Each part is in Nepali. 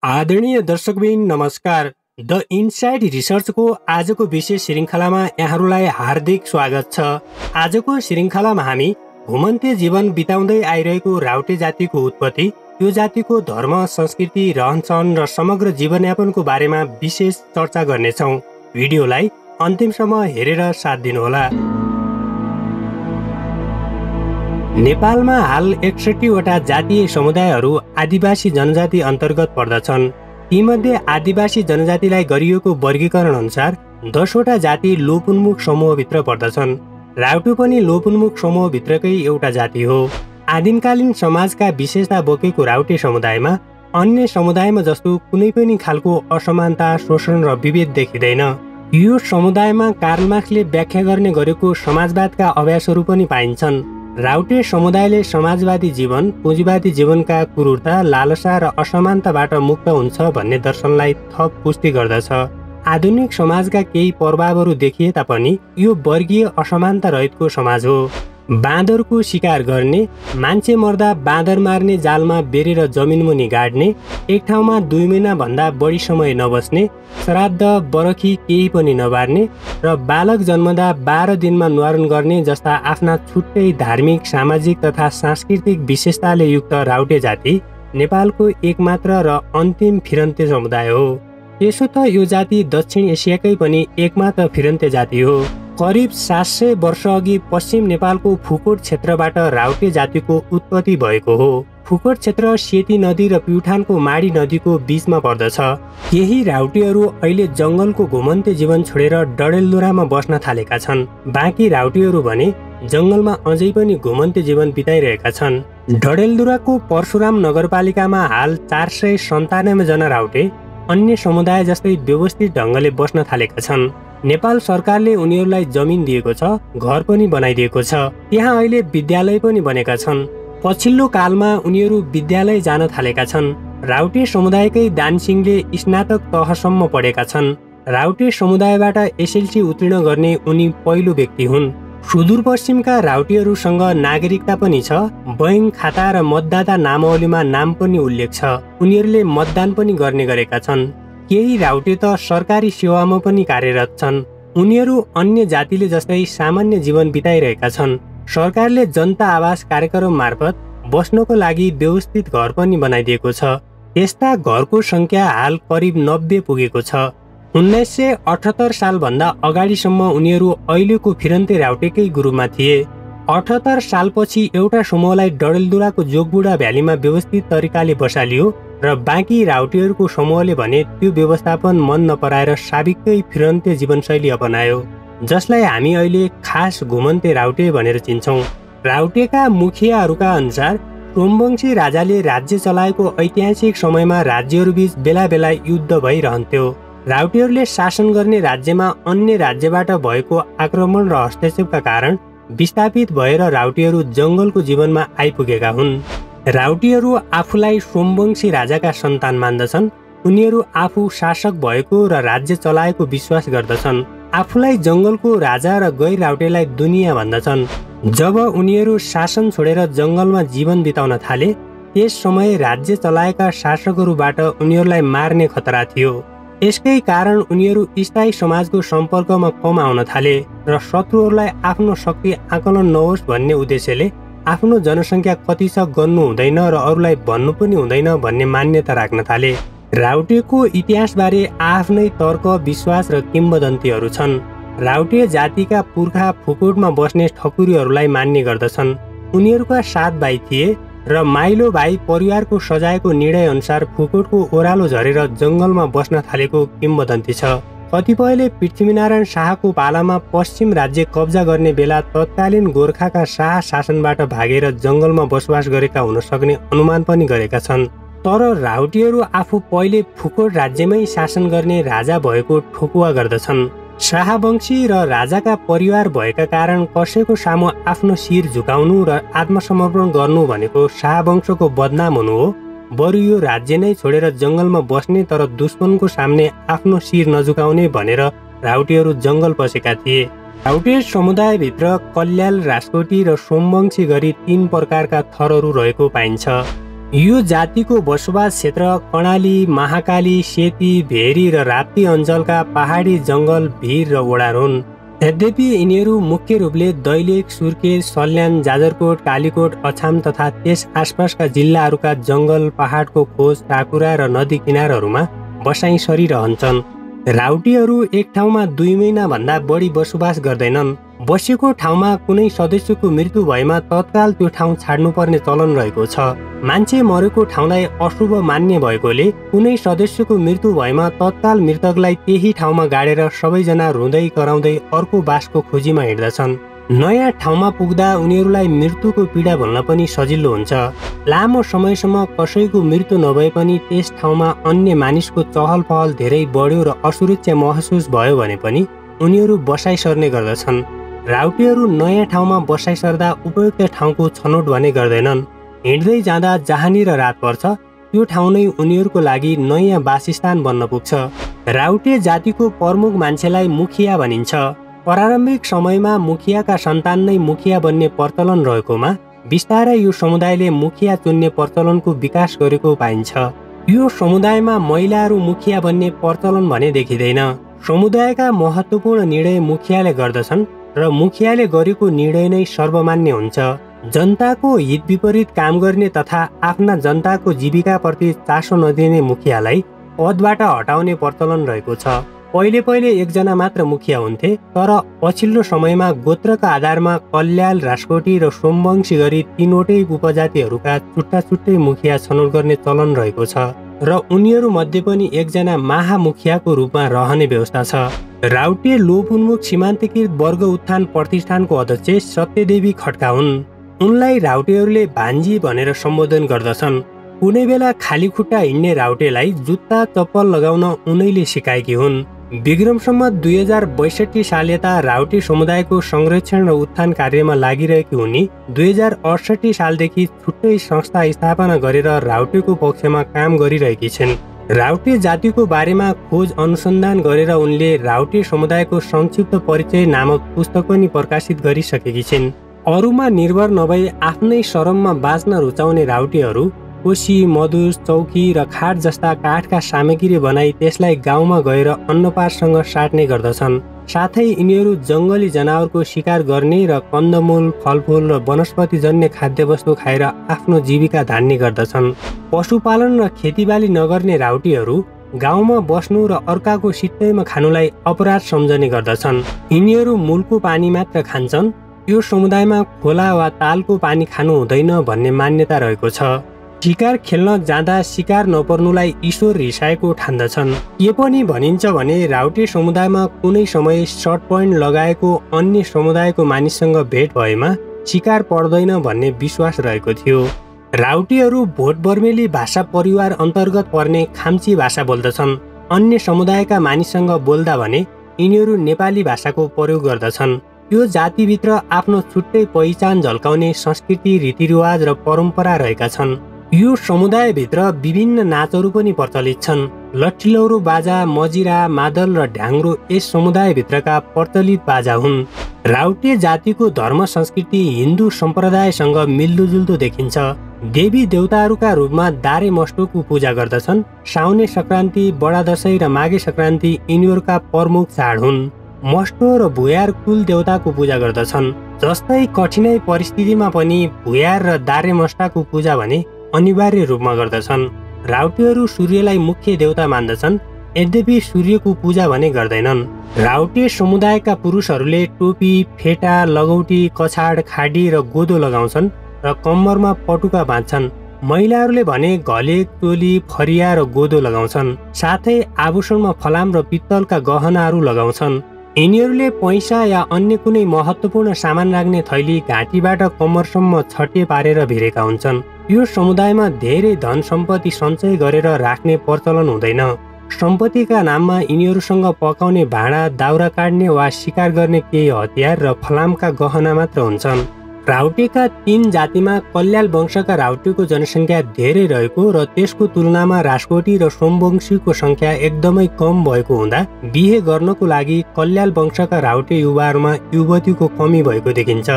आदरणीय दर्शकबिन नमस्कार। द इनसाइड रिसर्चको आजको विशेष श्रृङ्खलामा यहाँहरूलाई हार्दिक स्वागत छ। आजको श्रृङ्खलामा हामी घुमन्ते जीवन बिताउँदै आइरहेको राउटे जातिको उत्पत्ति, यो जातिको धर्म, संस्कृति, रहनसहन र समग्र जीवनयापनको बारेमा विशेष चर्चा गर्नेछौँ। भिडियोलाई अन्तिमसम्म हेरेर साथ दिनुहोला। नेपालमा हाल 61 वटा जातीय समुदायहरू आदिवासी जनजाति अन्तर्गत पर्दछन्। तीमध्ये आदिवासी जनजातिलाई गरिएको वर्गीकरण अनुसार 10 वटा जाति लोपोन्मुख समूहभित्र पर्दछन्। राउटे पनि लोपोन्मुख समूहभित्रकै एउटा जाति हो। आदिमकालीन समाजका विशेषता बोकेको राउटे समुदायमा अन्य समुदायमा जस्तो कुनै पनि खालको असमानता, शोषण र विभेद देखिँदैन। यो समुदायमा कार्ल मार्क्सले व्याख्या गर्ने गरेको समाजवादका अभ्यासहरू पनि पाइन्छन्। राउटे समुदायले समाजवादी जीवन, पुँजीवादी जीवनका क्रूरता, लालसा र असमानताबाट मुक्त हुन्छ भन्ने दर्शनलाई थप पुष्टि गर्दछ। आधुनिक समाजका केही प्रभावहरू देखिए तापनि यो वर्गीय असमानता रहितको समाज हो। बाँदरको शिकार गर्ने, मान्छे मर्दा बाँदर मार्ने जालमा बेरेर जमिनमुनि गाड्ने, एक ठाउँमा 2 महिनाभन्दा बढी समय नबस्ने, श्राद्ध बरखी केही पनि नबार्ने र बालक जन्मदा 12 दिनमा न्वारन गर्ने जस्ता आफ्ना छुट्टै धार्मिक, सामाजिक तथा सांस्कृतिक विशेषताले युक्त राउटे जाति नेपालको एकमात्र र अन्तिम फिरन्ते समुदाय हो। त्यसो त यो जाति दक्षिण एसियाकै पनि एकमात्र फिरन्ते जाति हो। करिब 700 वर्ष अघि पश्चिम नेपालको फुकोट क्षेत्रबाट राउटे जातिको उत्पत्ति भएको हो। फुकोट क्षेत्र सेती नदी र प्युठानको माडी नदीको बीचमा पर्दछ। केही राउटेहरू अहिले जङ्गलको घुमन्ते जीवन छोडेर डडेलधुरामा बस्न थालेका छन्। बाँकी राउटेहरू भने जङ्गलमा अझै पनि घुमन्ते जीवन बिताइरहेका छन्। डडेलधुराको परशुराम नगरपालिकामा हाल 497 जना राउटे अन्य समुदाय जस्तै व्यवस्थित ढङ्गले बस्न थालेका छन्। नेपाल सरकारले उनीहरूलाई जमिन दिएको छ, घर पनि बनाइदिएको छ। त्यहाँ अहिले विद्यालय पनि बनेका छन्। पछिल्लो कालमा उनीहरू विद्यालय जान थालेका छन्। राउटे समुदायकै दानसिंहले स्नातक तहसम्म पढेका छन्। राउटे समुदायबाट एसएलसी उत्तीर्ण गर्ने उनी पहिलो व्यक्ति हुन्। सुदूरपश्चिमका राउटेहरूसँग नागरिकता पनि छ। बैंक खाता र मतदाता नामावलीमा नाम पनि उल्लेख छ। उनीहरूले मतदान पनि गर्ने गरेका छन्। केही राउटे त सरकारी सेवामा पनि कार्यरत छन्। उनीहरू अन्य जातिले जस्तै सामान्य जीवन बिताइरहेका छन्। सरकारले जनता आवास कार्यक्रम मार्फत बस्नको लागि व्यवस्थित घर पनि बनाइदिएको छ। यस्ता घरको संख्या हाल करिब 90 पुगेको छ। 1978 सालभन्दा अगाडिसम्म उनीहरू अहिलेको फिरन्ते राउटेकै ग्रुपमा थिए। 78 सालपछि एउटा समूहलाई डडेलधुराको जोगबुढा भ्यालीमा व्यवस्थित तरिकाले बसालियो र बाँकी राउटेहरूको समूहले भने त्यो व्यवस्थापन मन नपराएर साबिकै फिरन्ते जीवनशैली अपनायो, जसलाई हामी अहिले खास घुमन्ते राउटे भनेर चिन्छौँ। राउटेका मुखियाहरूका अनुसार सोमवंशी राजाले राज्य चलाएको ऐतिहासिक समयमा राज्यहरूबीच बेला बेला युद्ध भइरहन्थ्यो। राउटेहरूले शासन गर्ने राज्यमा अन्य राज्यबाट भएको आक्रमण र हस्तक्षेपका कारण विस्थापित भएर राउटेहरू जङ्गलको जीवनमा आइपुगेका हुन्। राउटेहरू आफूलाई सोमवंशी राजाका सन्तान मान्दछन्। उनीहरू आफू शासक भएको र राज्य चलाएको विश्वास गर्दछन्। आफूलाई जङ्गलको राजा र गैर राउटेलाई दुनिया भन्दछन्। जब उनीहरू शासन छोडेर जङ्गलमा जीवन बिताउन थाले, त्यस समय राज्य चलाएका शासकहरूबाट उनीहरूलाई मार्ने खतरा थियो। यसकै कारण उनीहरू स्थायी समाजको सम्पर्कमा कम आउन थाले र शत्रुहरूलाई आफ्नो शक्ति आकलन नहोस् भन्ने उद्देश्यले आफ्नो जनसङ्ख्या कति छ गर्नु हुँदैन र अरूलाई भन्नु पनि हुँदैन भन्ने मान्यता राख्न थाले। राउटेको इतिहासबारे आफ्नै तर्क, विश्वास र किम्वदन्तीहरू छन्। राउटे जातिका पुर्खा फुकोटमा बस्ने ठकुरीहरूलाई मान्ने गर्दछन्। उनीहरूका 7 भाइ थिए र माइलो भाइ परिवारको सजायको निर्णय अनुसार फुकोटको ओह्रालो झरेर जङ्गलमा बस्न थालेको किम्वदन्ती छ। कतिपयले पृथ्वीनारायण शाहको पालामा पश्चिम राज्य कब्जा गर्ने बेला तत्कालीन गोर्खाका शाह शासनबाट भागेर जङ्गलमा बसोबास गरेका हुन सक्ने अनुमान पनि गरेका छन्। तर राउटेहरू आफू पहिले फुकोट राज्यमै शासन गर्ने राजा भएको ठोकुवा गर्दछन्। शाहवंशी र राजाका परिवार भएका कारण कसैको सामु आफ्नो शिर झुकाउनु र आत्मसमर्पण गर्नु भनेको शाहवंशको बदनाम हुनु हो। बरु यो राज्य नै छोडेर जङ्गलमा बस्ने तर दुश्मनको सामने आफ्नो शिर नझुकाउने भनेर राउटेहरू जङ्गल पसेका थिए। राउटे समुदायभित्र कल्याल, राजकोटी र सोमवंशी गरी 3 प्रकारका थरहरू रहेको पाइन्छ। यो जातिको बसोबास क्षेत्र कर्णाली, महाकाली, सेती, भेरी र राप्ती अञ्चलका पहाडी जङ्गल, भिर र ओडार हुन्। यद्यपि यिनीहरू मुख्य रूपले दैलेख, सुर्खेत, सल्यान, जाजरकोट, कालीकोट, अछाम तथा त्यस आसपासका जिल्लाहरूका जङ्गल, पहाडको खोज, टाकुरा र नदी किनारहरूमा बसाइँ सरिरहन्छन्। राउटीहरू एक ठाउँमा 2 महिनाभन्दा बढी बसोबास गर्दैनन्। बसेको ठाउँमा कुनै सदस्यको मृत्यु भएमा तत्काल त्यो ठाउँ छाड्नुपर्ने चलन रहेको छ। मान्छे मरेको ठाउँलाई अशुभ मान्ने भएकोले कुनै सदस्यको मृत्यु भएमा तत्काल मृतकलाई त्यही ठाउँमा गाडेर सबैजना रुँदै कराउँदै अर्को बासको खोजीमा हिँड्दछन्। नयाँ ठाउँमा पुग्दा उनीहरूलाई मृत्युको पीडा भुल्न पनि सजिलो हुन्छ। लामो समयसम्म कसैको मृत्यु नभए पनि त्यस ठाउँमा अन्य मानिसको चहल पहल धेरै बढ्यो र असुरक्षा महसुस भयो भने पनि उनीहरू बसाइ सर्ने गर्दछन्। राउटीहरू नयाँ ठाउँमा बसाइ सर्दा उपयुक्त ठाउँको छनौट भने गर्दैनन्। हिँड्दै जाँदा जहाँनिर रात पर्छ त्यो ठाउँ नै उनीहरूको लागि नयाँ वासस्थान बन्न पुग्छ। राउटे जातिको प्रमुख मान्छेलाई मुखिया भनिन्छ। प्रारम्भिक समयमा मुखियाका सन्तान नै मुखिया बन्ने प्रचलन रहेकोमा बिस्तारै यो समुदायले मुखिया चुन्ने प्रचलनको विकास गरेको पाइन्छ। यो समुदायमा महिलाहरू मुखिया बन्ने प्रचलन भने देखिँदैन। समुदायका महत्त्वपूर्ण निर्णय मुखियाले गर्दछन् र मुखियाले गरेको निर्णय नै सर्वमान्य हुन्छ। जनताको हित विपरीत काम गर्ने तथा आफ्ना जनताको जीविकाप्रति चासो नदिने मुखियालाई पदबाट हटाउने प्रचलन रहेको छ। पहिले एकजना मात्र मुखिया हुन्थे, तर पछिल्लो समयमा गोत्रका आधारमा कल्याल, राजकोटी र सोमवंशी गरी 3वटै उपजातिहरूका छुट्टा-छुट्टै मुखिया छनौट गर्ने चलन रहेको छ र उनीहरू मध्ये पनि एकजना महामुखियाको रूपमा रहने व्यवस्था छ। राउटे लोप उन्मुख सीमान्तकृत वर्ग उत्थान प्रतिष्ठानको अध्यक्ष सत्यदेवी खड्का हुन्। उनलाई राउटेहरूले भान्जी भनेर सम्बोधन गर्दछन्। कुनै बेला खाली खुट्टा हिँड्ने राउटेलाई जुत्ता चप्पल लगाउन उनैले सिकाएकी हुन्। विक्रम सम्वत 2062 साल यता राउटे समुदायको संरक्षण र उत्थान कार्यमा लागिरहेकी हुनी 2068 सालदेखि छुट्टै संस्था स्थापना गरेर राउटेको पक्षमा काम गरिरहेकी छिन्। राउटे जातिको बारेमा खोज अनुसन्धान गरेर उनले राउटे समुदायको संक्षिप्त परिचय नामक पुस्तक पनि प्रकाशित गरिसकेकी छिन्। अरूमा निर्भर नभई आफ्नै शरममा बाँच्न रुचाउने राउटेहरू कोसी, मधुस, चौकी र खाट जस्ता काठका सामग्री बनाई त्यसलाई गाउँमा गएर अन्नपातसँग साट्ने गर्दछन्। साथै यिनीहरू जङ्गली जनावरको शिकार गर्ने र कन्दमूल, फलफुल र वनस्पतिजन्य खाद्यवस्तु खाएर आफ्नो जीविका धान्ने गर्दछन्। पशुपालन र खेतीबाली नगर्ने राउटीहरू गाउँमा बस्नु र अर्काको सित्तैमा खानुलाई अपराध सम्झने गर्दछन्। यिनीहरू मूलको पानी मात्र खान्छन्। यो समुदायमा खोला वा तालको पानी खानु हुँदैन भन्ने मान्यता रहेको छ। शिकार खेल्न जाँदा शिकार नपर्नुलाई ईश्वर रिसाएको ठान्दछन्। के पनि भनिन्छ भने राउटे समुदायमा कुनै समय सर्ट पोइन्ट लगाएको अन्य समुदायको मानिससँग भेट भएमा शिकार पर्दैन भन्ने विश्वास रहेको थियो। राउटेहरू भोट बर्मेली भाषा परिवार अन्तर्गत पर्ने खाम्ची भाषा बोल्दछन्। अन्य समुदायका मानिससँग बोल्दा भने यिनीहरू नेपाली भाषाको प्रयोग गर्दछन्। यो जातिभित्र आफ्नो छुट्टै पहिचान झल्काउने संस्कृति, रीतिरिवाज र परम्परा रहेका छन्। यो समुदायभित्र विभिन्न नाचहरू पनि प्रचलित छन्। लट्ठिलौरो बाजा, मजिरा, मादल र ढ्याङ्ग्रो यस समुदायभित्रका प्रचलित बाजा हुन्। राउटे जातिको धर्म संस्कृति हिन्दू सम्प्रदायसँग मिल्दोजुल्दो देखिन्छ। देवी देवताहरूका रूपमा दारे मस्टोको पूजा गर्दछन्। साउने संक्रान्ति, बडा दशैं र माघे संक्रान्ति यिनीहरूका प्रमुख चाड हुन्। मस्टो र भुयार कुल देवताको पूजा गर्दछन्। जस्तै कठिनाई परिस्थितिमा पनि भुयार र दारे मस्टाको पूजा भने अनिवार्य रूपमा गर्दछन्। राउटेहरू सूर्यलाई मुख्य देवता मान्दछन्, यद्यपि सूर्यको पूजा भने गर्दैनन्। राउटे समुदायका पुरुषहरूले टोपी, फेटा, लगौटी, कछाड, खाडी र गोदो लगाउँछन् र कम्मरमा पटुका बाँध्छन्। महिलाहरूले भने घलेक, टोली, फरिया र गोदो लगाउँछन्। साथै आभूषणमा फलाम र पित्तलका गहनाहरू लगाउँछन्। यिनीहरूले पैसा या अन्य कुनै महत्त्वपूर्ण सामान राख्ने थैली घाँटीबाट कम्मरसम्म छटे पारेर भिरेका हुन्छन्। यो समुदायमा धेरै धन सम्पत्ति सञ्चय गरेर राख्ने प्रचलन हुँदैन। सम्पत्तिका नाममा यिनीहरूसँग पकाउने भाँडा, दाउरा काट्ने वा शिकार गर्ने केही हतियार र फलामका गहना मात्र हुन्छन्। राउटेका 3 जातिमा कल्याल वंशका राउटेको जनसङ्ख्या धेरै रहेको र त्यसको तुलनामा राजकोटी र सोमवंशीको सङ्ख्या एकदमै कम भएको हुँदा बिहे गर्नको लागि कल्याल वंशका राउटे युवाहरूमा युवतीको कमी भएको देखिन्छ।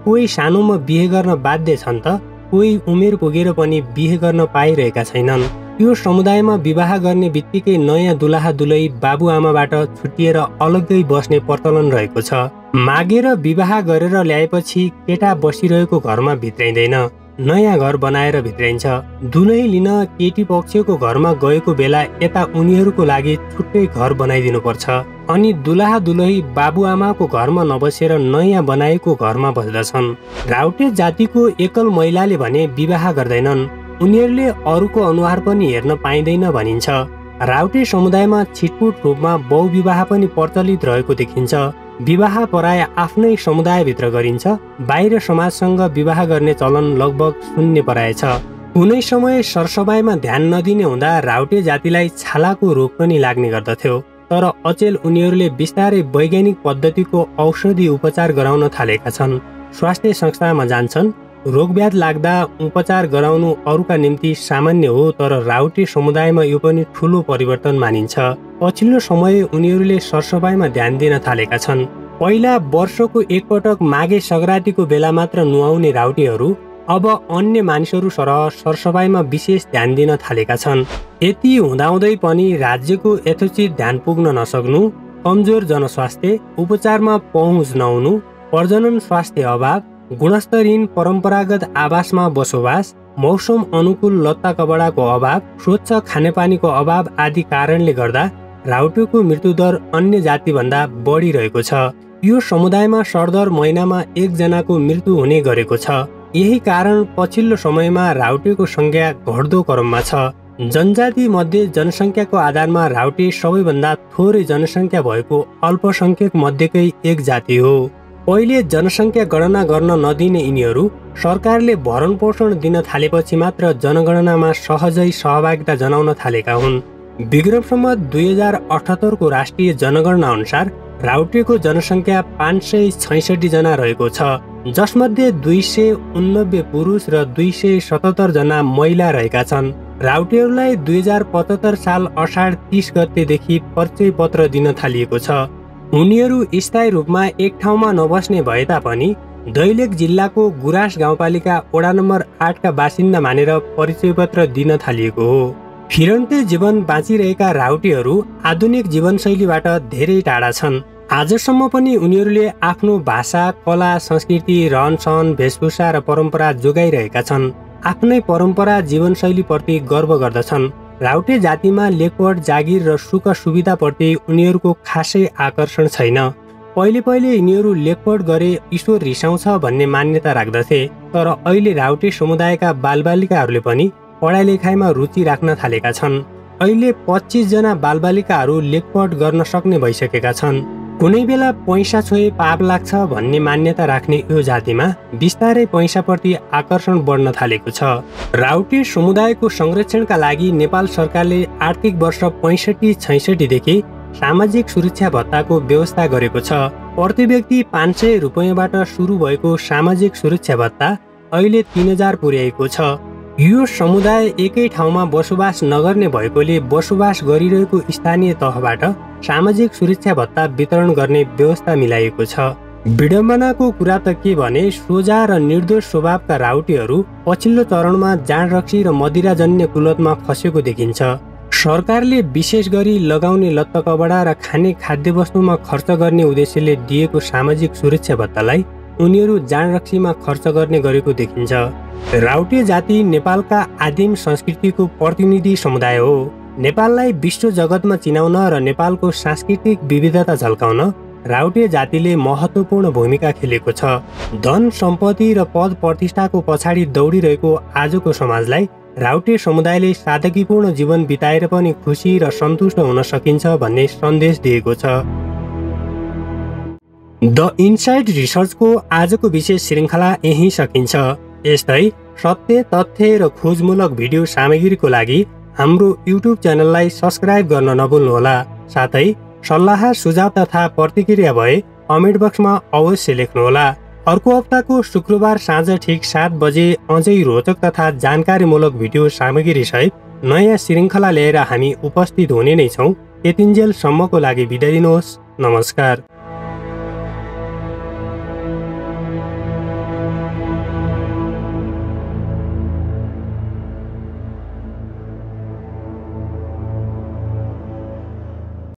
कोही सानोमा बिहे गर्न बाध्य छन् त कोही उमेर पुगेर पनि बिहे गर्न पाइरहेका छैनन्। यो समुदायमा विवाह गर्ने बित्तिकै नयाँ दुलाहा दुलही बाबुआमाबाट छुटिएर अलग्गै बस्ने प्रचलन रहेको छ। मागेर विवाह गरेर ल्याएपछि केटा बसिरहेको घरमा भित्राइँदैन, नयाँ घर बनाएर भित्राइन्छ। दुलही लिन केटी पक्षको घरमा गएको बेला यता उनीहरूको लागि छुट्टै घर बनाइदिनु पर्छ। अनि दुलाहा दुलही बाबुआमाको घरमा नबसेर नयाँ बनाएको घरमा बस्दछन्। राउटे जातिको एकल महिलाले भने विवाह गर्दैनन्, उनीहरूले अरूको अनुहार पनि हेर्न पाइँदैन भनिन्छ। राउटे समुदायमा छिटपुट रूपमा बहुविवाह पनि प्रचलित रहेको देखिन्छ। विवाह प्राय आफ्नै समुदायभित्र गरिन्छ, बाहिर समाजसँग विवाह गर्ने चलन लगभग शून्य पराएछ। कुनै समय सरसफाइमा ध्यान नदिने हुँदा राउटे जातिलाई छालाको रोग पनि लाग्ने गर्दथ्यो। तर अचेल उनीहरूले बिस्तारै वैज्ञानिक पद्धतिको औषधि उपचार गराउन थालेका छन्। स्वास्थ्य संस्थामा जान्छन्, रोगव्याध लाग्दा उपचार गराउनु अरूका निम्ति सामान्य हो, तर राउटे समुदायमा यो पनि ठूलो परिवर्तन मानिन्छ। पछिल्लो समय उनीहरूले सरसफाइमा ध्यान दिन थालेका छन्। पहिला वर्षको एकपटक माघे संक्रान्तिको बेला मात्र नुहाउने राउटेहरू अब अन्य मानिसहरू सरह सरसफाइमा विशेष ध्यान दिन थालेका छन्। यति हुँदाहुँदै पनि राज्यको यथोचित ध्यान पुग्न नसक्नु, कमजोर जनस्वास्थ्य, उपचारमा पहुँच नहुनु, प्रजनन स्वास्थ्य अभाव, गुणस्तरहीन परम्परागत आवासमा बसोबास, मौसम अनुकूल लत्ता कपडाको अभाव, स्वच्छ खानेपानीको अभाव आदि कारणले गर्दा राउटेको मृत्युदर अन्य जातिभन्दा बढी रहेको छ। यो समुदायमा सरदर महिनामा एकजनाको मृत्यु हुने गरेको छ। यही कारण पछिल्लो समयमा राउटेको संख्या घट्दो क्रममा छ। जनजाति मध्ये जनसङ्ख्याको आधारमा राउटे सबैभन्दा थोरै जनसङ्ख्या भएको अल्पसङ्ख्यक मध्येकै एक जाति हो। पहिले जनसङ्ख्या गणना गर्न नदिने यिनीहरू सरकारले भरण पोषण दिन थालेपछि मात्र जनगणनामा सहजै सहभागिता जनाउन थालेका हुन्। विक्रम सम्वत 2078 को राष्ट्रिय जनगणना अनुसार राउटेको जनसङ्ख्या 566 जना रहेको छ, जसमध्ये 289 पुरुष र 277 जना महिला रहेका छन्। राउटेहरूलाई 2075 साल असाढ 30 गतेदेखि परिचय पत्र दिन थालिएको छ। उनीहरू स्थायी रूपमा एक ठाउँमा नबस्ने भए तापनि दैलेख जिल्लाको गुराँस गाउँपालिका वडा नम्बर 8 का बासिन्दा मानेर परिचय पत्र दिन थालिएको हो। फिरन्ते जीवन बाँचिरहेका राउटेहरू आधुनिक जीवनशैलीबाट धेरै टाढा छन्। आजसम्म पनि उनीहरूले आफ्नो भाषा, कला, संस्कृति, रहनसहन, वेशभूषा र परम्परा जोगाइरहेका छन्। आफ्नै परम्परा, जीवनशैलीप्रति गर्व गर्दछन्। राउटे जातिमा लेखपढ, जागिर र सुख सुविधाप्रति उनीहरूको खासै आकर्षण छैन। पहिले यिनीहरू लेखपढ गरे ईश्वर रिसाउँछ भन्ने मान्यता राख्दथे, तर अहिले राउटे समुदायका बालबालिकाहरूले पनि पढाइ लेखाइमा रुचि राख्न थालेका छन्। अहिले 25 जना बालबालिकाहरू लेखपढ गर्न सक्ने भइसकेका छन्। कुनै बेला पैसा छोए पाप लाग्छ भन्ने मान्यता राख्ने यो जातिमा बिस्तारै पैसाप्रति आकर्षण बढ्न थालेको छ। राउटे समुदायको संरक्षणका लागि नेपाल सरकारले आर्थिक वर्ष 65-66 देखि सामाजिक सुरक्षा भत्ताको व्यवस्था गरेको छ। प्रति व्यक्ति 500 रुपैयाँबाट सुरु भएको सामाजिक सुरक्षा भत्ता अहिले 3000 पुर्याएको छ। यो समुदाय एकै ठाउँमा बसोबास नगर्ने भएकोले बसोबास गरिरहेको स्थानीय तहबाट सामाजिक सुरक्षा भत्ता वितरण गर्ने व्यवस्था मिलाइएको छ। विडम्बनाको कुरा त के भने, सोझा र निर्दोष स्वभावका राउटेहरू पछिल्लो चरणमा जाँड रक्सी र मदिराजन्य कुलतमा फसेको देखिन्छ। सरकारले विशेष गरी लगाउने लत्ता कपडा र खाने खाद्यवस्तुमा खर्च गर्ने उद्देश्यले दिएको सामाजिक सुरक्षा भत्तालाई उनीहरू जाँड रक्सीमा खर्च गर्ने गरेको देखिन्छ। राउटे जाति नेपालका आदिम संस्कृतिको प्रतिनिधि समुदाय हो। नेपाललाई विश्व जगतमा चिनाउन र नेपालको सांस्कृतिक विविधता झल्काउन राउटे जातिले महत्त्वपूर्ण भूमिका खेलेको छ। धन सम्पत्ति र पद प्रतिष्ठाको पछाडि दौडिरहेको आजको समाजलाई राउटे समुदायले सादगीपूर्ण जीवन बिताएर पनि खुसी र सन्तुष्ट हुन सकिन्छ भन्ने सन्देश दिएको छ। द इनसाइड रिसर्चको आजको विशेष श्रृङ्खला यही सकिन्छ। यस्तै सत्य, तथ्य र खोजमूलक भिडियो सामग्रीको लागि हाम्रो युट्युब च्यानललाई सब्स्क्राइब गर्न नभुल्नुहोला। साथै सल्लाह, सुझाव तथा प्रतिक्रिया भए कमेन्ट बक्समा अवश्य लेख्नुहोला। अर्को हप्ताको शुक्रबार साँझ ठिक 7 बजे अझै रोचक तथा जानकारीमूलक भिडियो सामग्री सहित नयाँ श्रृङ्खला लिएर हामी उपस्थित हुने नै छौँ। त्यतिन्जेलसम्मको लागि बिदा दिनुहोस्। नमस्कार।